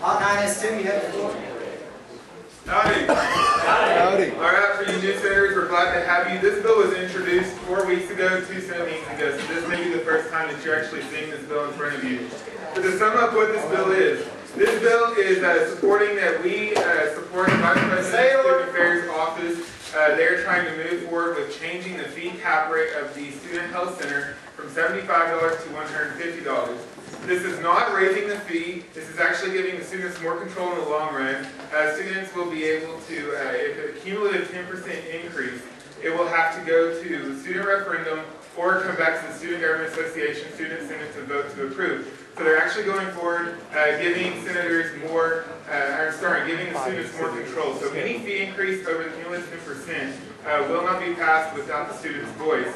Hot 9S2, you have the floor. Howdy. Howdy. All right, for you new senators, we're glad to have you. This bill was introduced 4 weeks ago, 2 Senate meetings ago, so this may be the first time that you're actually seeing this bill in front of you. But to sum up what this bill is supporting that we support the Vice President's Student Affairs Office. They're trying to move forward with changing the fee cap rate of the Student Health Center from $75 to $150. This is not raising the fee. This is actually giving the students more control in the long run. Students will be able to, if a cumulative 10% increase, it will have to go to the student referendum or come back to the Student Government Association Student Senate to vote to approve. So they're actually going forward, giving senators more, giving the students more control. So any fee increase over the cumulative 10% will not be passed without the student's voice.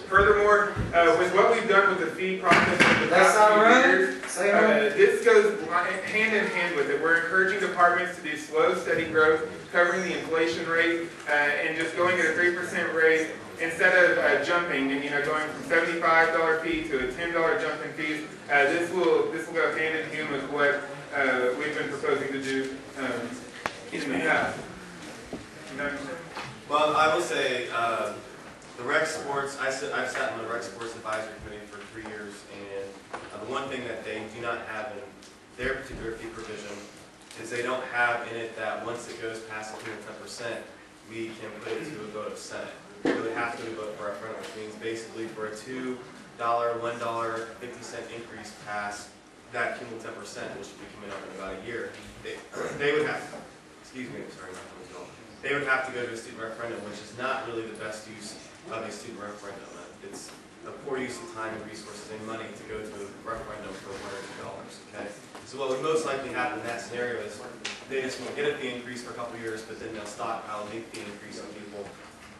Furthermore, with what we've done with the fee process over the past few years, this goes hand in hand with it. We're encouraging departments to do slow, steady growth, covering the inflation rate, and just going at a 3% rate instead of jumping and going from $75 fee to a $10 jump in fees. This will go hand in hand with what we've been proposing to do in the past. Well, I will say. The rec sports, I've sat on the rec sports advisory committee for 3 years, and the one thing that they do not have in their particular fee provision is they don't have in it that once it goes past the 10%, we can put it to a vote of Senate. We would have to vote for referendum, which means basically for a $2, $1.50 increase past that cumulative 10%, which will be coming up in about a year, they would have to, excuse me, I'm sorry, they would have to go to a student referendum, which is not really the best use of a student referendum. It's a poor use of time and resources and money to go to a referendum for $1 or $2. Okay, so what would most likely happen in that scenario is they just won't get a fee increase for a couple of years, but then they'll stockpile a big fee increase on people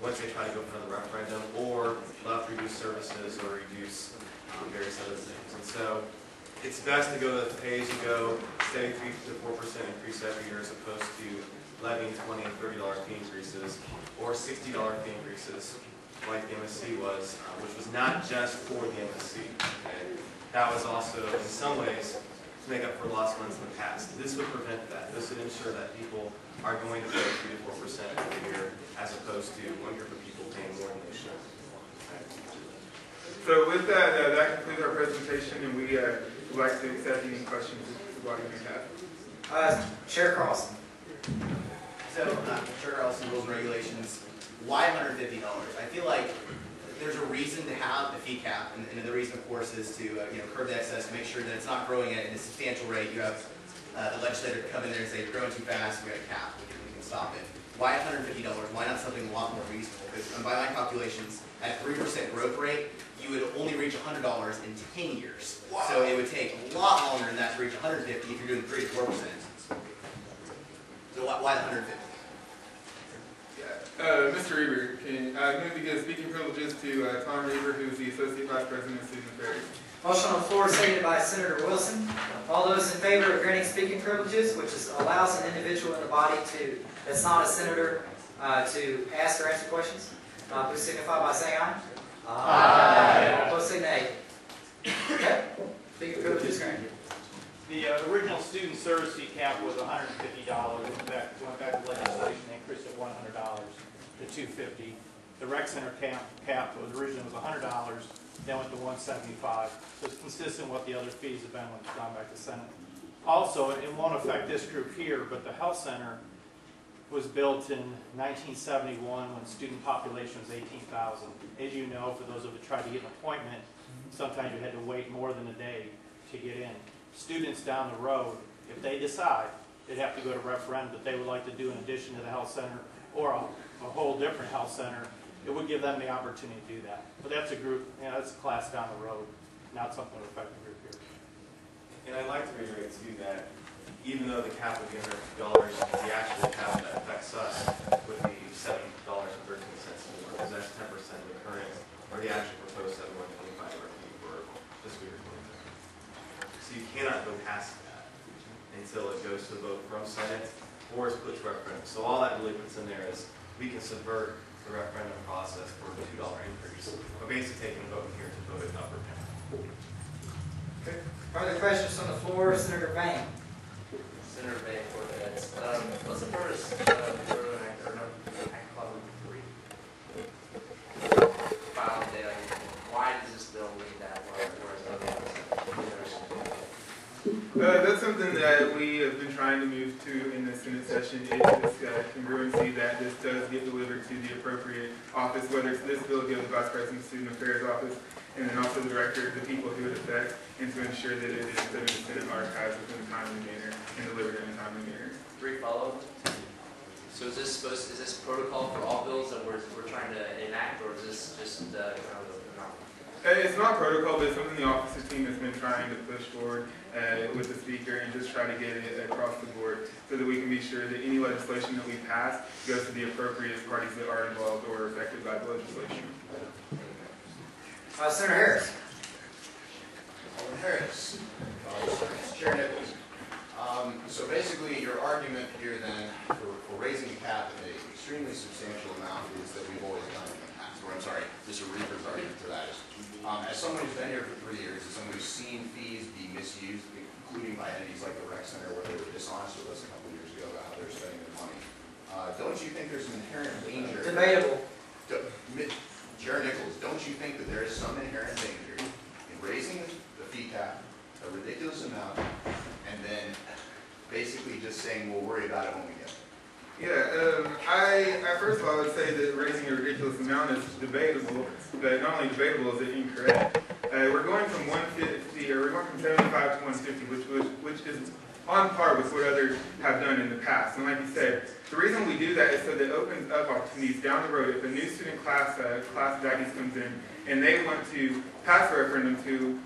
once they try to go for another referendum, or they'll have to reduce services or reduce various other things. And so it's best to go with a pay-as-you-go, steady 3 to 4% increase every year, as opposed to levying $20 and $30 fee increases or $60 fee increases, like the MSC was, which was not just for the MSC. And that was also, in some ways, to make up for lost funds in the past. This would prevent that. This would ensure that people are going to pay 3 to 4% every year, as opposed to one group of people paying more than they should. So with that, that concludes our presentation, and we would like to accept any questions the body may have. Chair Carlson. So, Chair Carlson, rules and regulations. Why $150? I feel like there's a reason to have the fee cap, and the reason, of course, is to curb the excess, make sure that it's not growing at a substantial rate. You have the legislator come in there and say you're growing too fast. We got a cap. We can stop it. Why $150? Why not something a lot more reasonable? Because by my calculations, at 3% growth rate, you would only reach $100 in 10 years. Wow. So it would take a lot longer than that to reach $150 if you're doing 3 to 4%. So why the $150? Mr. Reber, I'm going to give speaking privileges to Tom Reber, who's the Associate Vice President of Student Affairs. Motion on the floor seconded by Senator Wilson. All those in favor of granting speaking privileges, which allows an individual in the body that's not a senator to ask or answer questions, please signify by saying aye. Aye. All opposed say nay. Okay. Speaking privileges granted. The original student service fee cap was $150. Went back to legislation, they increased it $100 to $250. The rec center cap was originally $100, then went to $175. So it's consistent with what the other fees have been when it's gone back to Senate. Also, it won't affect this group here, but the health center was built in 1971 when student population was 18,000. As you know, for those of you who tried to get an appointment, sometimes you had to wait more than a day to get in. Students down the road, if they decide, they'd have to go to referendum that they would like to do in addition to the health center or a whole different health center, it would give them the opportunity to do that. But that's a group, that's a class down the road, not something that would affect the group here. And I'd like to reiterate too that even though the cap would be $150, the actual cap that affects us would be $70.13 more, because that's 10% of the current, or the actual proposed $71.25 fee for fiscal year 2020. So you cannot go past that until it goes to the vote from Senate or is put to referendum. So all that really puts in there is we can subvert the referendum process for a $2 increase, but basically taking a vote here to vote it up or down. Okay. Further questions on the floor? Senator Vane. something that we have been trying to move to in the Senate session is this congruency that this does get delivered to the appropriate office, whether it's this bill, go to the Vice President's Student Affairs Office, and then also the director, the people who it affects, and to ensure that it is put in the Senate archives within a timely manner and delivered in a timely manner. Brief follow-up. So is this protocol for all bills that we're trying to enact, or is this just kind of a It's not protocol, but it's something the officer team has been trying to push forward with the speaker and just try to get it across the board so that we can be sure that any legislation that we pass goes to the appropriate parties that are involved or affected by the legislation. Senator Harris. Alderman Harris. Chair Nichols. So basically your argument here then for raising the cap at an extremely substantial amount is that we've always done it in the past. Or I'm sorry, Mr. Reefer's argument for that is, as someone who's been here for 3 years, as someone who's seen fees be misused, including by entities like the rec center where they were dishonest with us a couple of years ago about how they're spending their money, don't you think there's an inherent danger? Debatable. Chair Nichols, don't you think that there is some inherent danger in raising the fee cap a ridiculous amount and then basically just saying we'll worry about it when we get there? Yeah, first of all, I would say that raising a ridiculous amount is debatable, but not only debatable, is it incorrect. We're going from 150, or we're going from 75 to 150, which is on par with what others have done in the past. And like you said, the reason we do that is so that it opens up opportunities down the road. If a new student class of DACs comes in and they want to pass a referendum to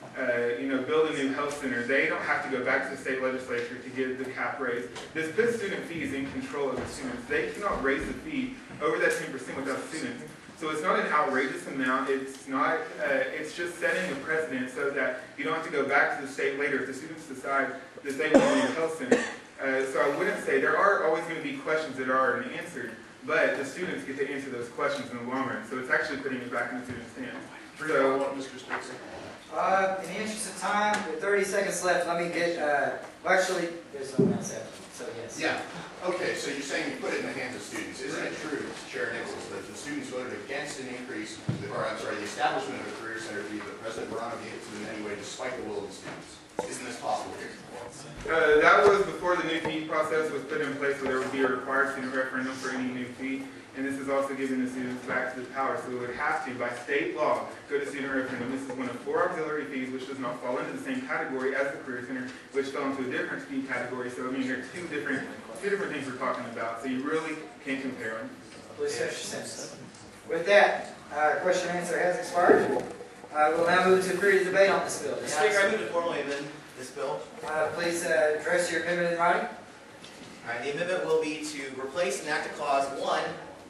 build a new health center, they don't have to go back to the state legislature to get the cap raised. This puts student fees in control of the students. They cannot raise the fee over that 10% without students. So it's not an outrageous amount. It's not. It's just setting a precedent so that you don't have to go back to the state later if the students decide that they want a new health center. So I wouldn't say there are always going to be questions that are already answered, but the students get to answer those questions in the long run. So it's actually putting it back in the students' hands. So, Mr. Spencer. In the interest of time, with 30 seconds left, let me get, actually, there's someone else after, so yes. Yeah. Okay, so you're saying you put it in the hands of students. Isn't it true, Chair Nichols, that the students voted against an increase, or I'm sorry, the establishment of a career center fee, but President Morano gave it to them anyway, despite the will of the students? Isn't this possible here? that was before the new fee process was put in place, so there would be a required student referendum for any new fee. And this is also giving the students back to the power. So it would have to, by state law, go to student referendum. This is one of 4 auxiliary fees, which does not fall into the same category as the Career Center, which fell into a different fee category. So I mean, there are two different things we're talking about. So you really can't compare them. Please finish your sentence. With that, question and answer has expired. We'll now move to period of debate on this bill. Mr. Speaker, I move to formally amend this bill. Please address your amendment in writing. All right, the amendment will be to replace and enact clause 1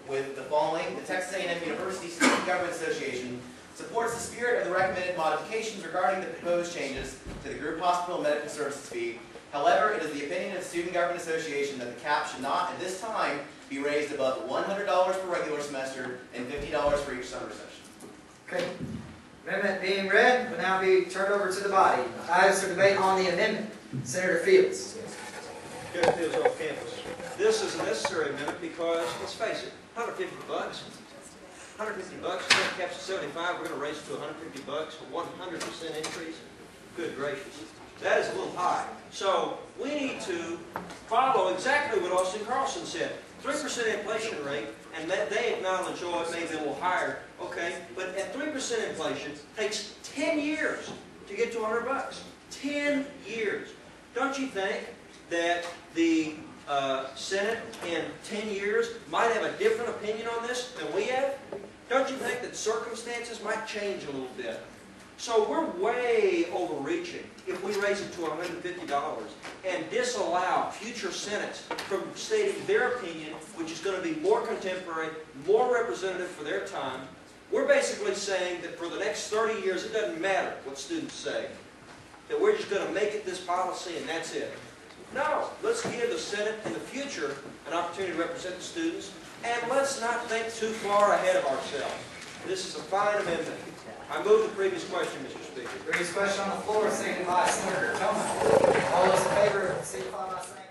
with the following. The Texas A&M University Student Government Association supports the spirit of the recommended modifications regarding the proposed changes to the group hospital medical services fee. However, it is the opinion of the Student Government Association that the cap should not, at this time, be raised above $100 per regular semester and $50 for each summer session. Okay. Amendment being read will now be turned over to the body. Items for debate on the amendment. Senator Fields. Senator Fields off campus. This is a necessary amendment because, let's face it, $150. $150, current cap's at 75, we're going to raise it to $150, a 100% increase. Good gracious. That is a little high. So we need to follow exactly what Austin Carlson said. 3% inflation rate, and that they acknowledge, oh, it may be a little higher, okay? But at 3% inflation, it takes 10 years to get to $100. 10 years. Don't you think that the Senate in 10 years might have a different opinion on this than we have? Don't you think that circumstances might change a little bit? So we're way overreaching if we raise it to $150 and disallow future Senates from stating their opinion, which is going to be more contemporary, more representative for their time. We're basically saying that for the next 30 years, it doesn't matter what students say, that we're just going to make it this policy and that's it. No, let's give the Senate in the future an opportunity to represent the students, and let's not think too far ahead of ourselves. This is a fine amendment. I move the previous question, Mr. Speaker. Previous question on the floor, seconded by Senator Tillman. All those in favor, signify by saying